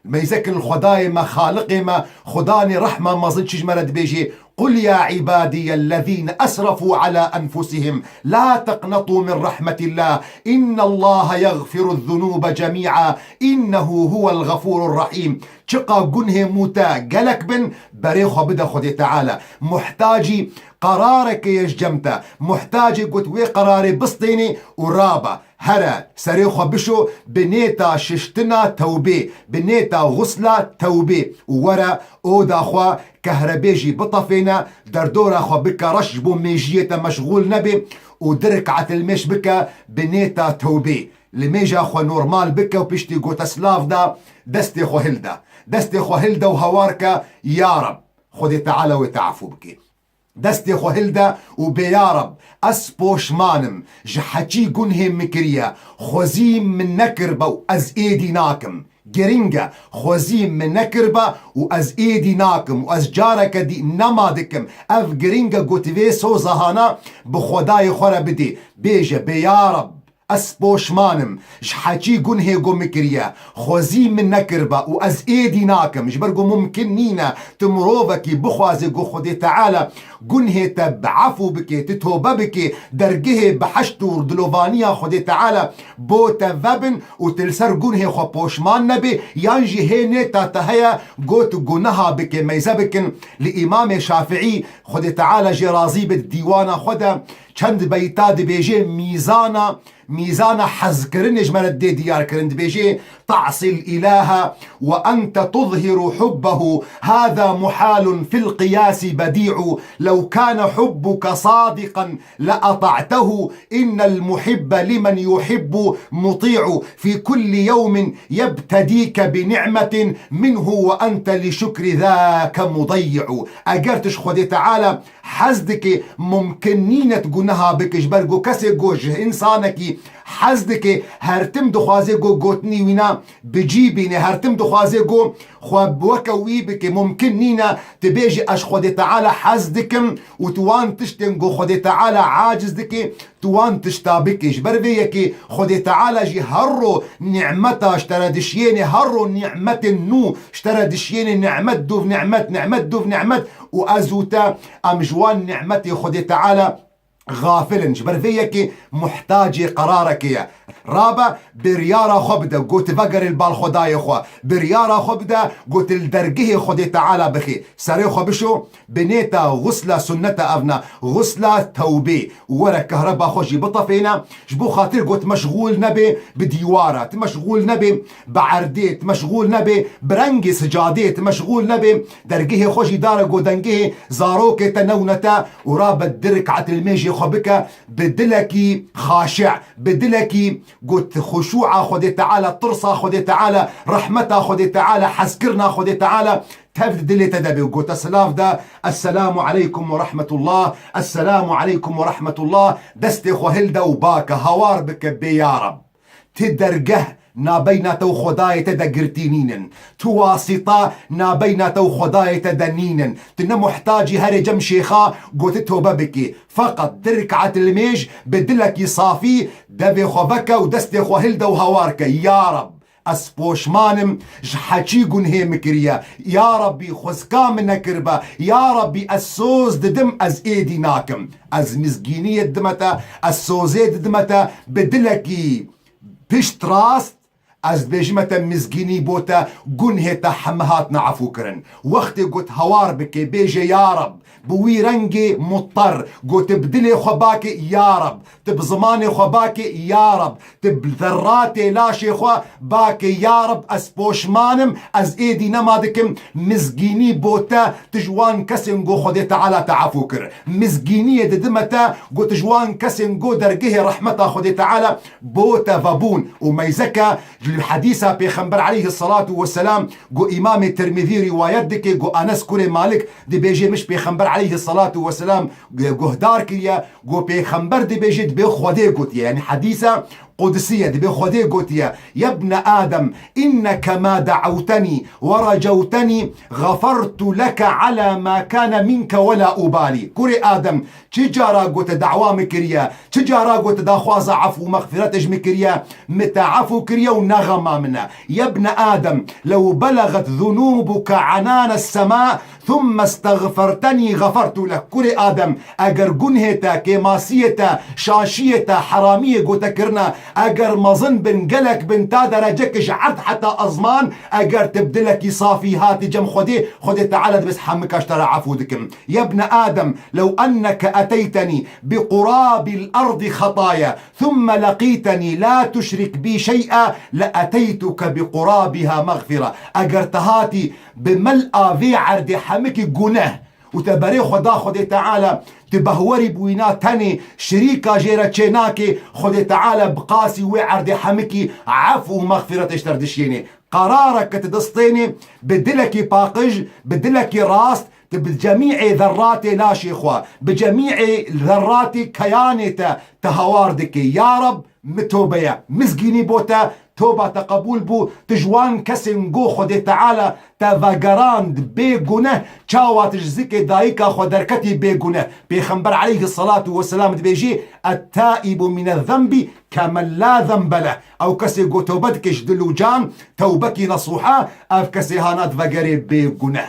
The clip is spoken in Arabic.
ميزك الخداي ما خالقي ما خداني رحمة ما زلت شجمرد بيجي قل يا عبادي الذين أسرفوا على أنفسهم لا تقنطوا من رحمة الله إن الله يغفر الذنوب جميعا إنه هو الغفور الرحيم. شقا قنه موتا قلك بن بريخو بدا خدي تعالى محتاجي قرارك يججمتا محتاجي قلت وي قراري بسطيني ورابا هرا سريخو بشو بنيتا ششتنا توبي بنيتا غسلة توبي ورا اودا خوا كهربيجي بطفينا دردورا خوا بكا رشبو ميجيتا مشغول نبي ودركعة المش بكا بنيتا توبي لميجا خوا نورمال بكا وبيشتي قوتا سلاف دا دستي خو هلدا دستي خو هلدا وهواركا يا رب خدي تعالى وتعفو بكي دستي خو هلدا وبيا رب اسبوش مانم جحكي قنهم مكريا خوزيم من نكربا واز ايدي ناكم جرينجا خوزيم من نكربا واز ايدي ناكم واز جارك دي نمادكم اف جرينجا قوتفي سو زهانا بخداي خورا بدي بيجا بيا رب اسبوش مانم جحكي قنهي قو مكريا خوزيم من نكربا واز ايدي ناكم جبرقو ممكن نينا تمروفكي بخوازي قو خدي تعالى قنهي تبعفو بكي تتوبا بكي درقه بحشتو دلوفانيا خدي تعالى بوتا فابن وتلسر قنهي خو بوشمان نبي يانجي هيني تاتهيا قوت قنها بكي ميزبكن لإمام شافعي خدي تعالى جرازي بالديوانا خدا چند بيتا دي بيجي ميزانا حزكرن جمال الدي ديار كرند بيجي تعصي الإله وأنت تظهر حبه هذا محال في القياس بديع لو كان حبك صادقا لأطعته إن المحب لمن يحب مطيع في كل يوم يبتديك بنعمة منه وأنت لشكر ذاك مضيع. أجرتش خدي تعالى حزدك ممكنين تقولنها بك جبرقو كسي جوج إنسانك حزدك هرتم دخوازي جو قوتني وينا بجيبيني هرتم دخوازي جو خواب وكوي بك ممكن نينا تبيجي اش خدي تعالى حزدكم وتوان تشتن جو خدي تعالى عاجزدك توان تشتابك جبربيكي خدي تعالى جي هرو نعمتا اشترى دشيني هرو نعمة النو اشترى دشيني نعمت دوف نعمت نعمت وازوتا امجوان نعمتي خدي تعالى غافل جبرفيك محتاجي قرارك يا رابا بريارة خبدة قوت فقر البال خداي خوا بريارة خبدة قوت الدرقه خدي تعالى بخي سريخو بشو بنيتا غسلة سنة أبنا غسلة توبي ورا كهرباء خوشي بطفينا جبو خاطر قوت مشغول نبي بديوارات مشغول نبي بعرديت مشغول نبي برنجي سجاديت مشغول نبي درقه خوشي دار قودنقه زاروك تنونتا ورابا الدرك عت الميجي خبك بدلكي خاشع بدلكي قلت خشوع خدي تعالى طرصة خدي تعالى رحمة خدي تعالى حسكرنا خدي تعالى تفد دلي تدبي وقلت السلاف دا السلام عليكم ورحمة الله السلام عليكم ورحمة الله دستي خوهلدا وباكا هوار بك بيا رب تدرقه نابيناتو خداي تدقرتينين تواسطة نابيناتو خداي تدنينن تنا محتاجي هري جم شيخا قوتتو ببكي فقط دركعة الميج بدلك صافي دبي خوبكا ودستي خوهلدا وهواركا يا رب اسبوش مانم جحكي قنهي مكريا يا ربي خزكا من كربا يا ربي السوز ددم از ايدي ناكم از مزقينية دمتا السوزي دمتا بدلكي بشت راست از بيجمة مزقيني بوتا قنهي تحمهات نعفو كرن وقت قلت هوار بكي بيجي يا رب بوي رنجي مضطر قلت بدلي خباكي يا رب تب زماني خباكي يا رب تب ذراتي لاشي خوا باكي يا رب اسبوش مانم از ايدي نمادكم مزقيني بوتا تجوان كسنقو خدي تعالى تعفو كر مزقينية ددمتا قلت جوان كسنقو درقه رحمتا خدي تعالى بوتا فابون وميزكا الحديثة بيخنبر عليه الصلاة والسلام قو إمام الترمذي روايتك قو أنس كوري مالك دي بيجي مش بيخنبر عليه الصلاة والسلام قو هدار كريا قو بيخنبر دي بيجي دي بيخوادي قوت يعني حديثة قدسية دبي خدي قوتيا يا ابن آدم إنك ما دعوتني ورجوتني غفرت لك على ما كان منك ولا أبالي. كوري آدم تجارا قوت دعوة مكريا تجارا قوت داخواز عفو مغفرتش مكريا متعفو كريا ونغمة منا. يا ابن آدم لو بلغت ذنوبك عنان السماء ثم استغفرتني غفرت لك. كوري آدم اگر گنهتا كماسيتا شاشيتا حرامية قوتا كرنا اگر مظن بن قلك بن تا درجكش عرض حتى أزمان اگر تبدلك صافي هاتي جم خدي تعالى بس حمك اشترى عفودكم. يا ابن آدم لو أنك أتيتني بقراب الأرض خطايا ثم لقيتني لا تشرك بي شيئا لأتيتك بقرابها مغفرة. اگر تهاتي بملأ في عرض حمك جناه وتبري خدي تعالى تبهوري بوينا تاني شريكا جيرا تشيناكي خدي تعالى بقاسي وعرض حمكي عفو ومغفرة اشتردشيني. قرارك تدسطيني بدلكي باقج بدلكي راس بجميع ذراتي لا شيخوا بجميع ذراتي كيانتا تهواردك يا رب متوبيا مزقيني بوتا توبة تقبول بو تجوان كسن جو خدي تعالى تفاقراند بيقونه چاوا تجزيك دايكا خدركتي بيقونه بيخنبر عليه الصلاة والسلام بيجي التائب من الذنب كمن لا ذنب له او كسي جو توبتك جدلو جان توبكي نصوحا اف كسي هانات فاقري بيقونه.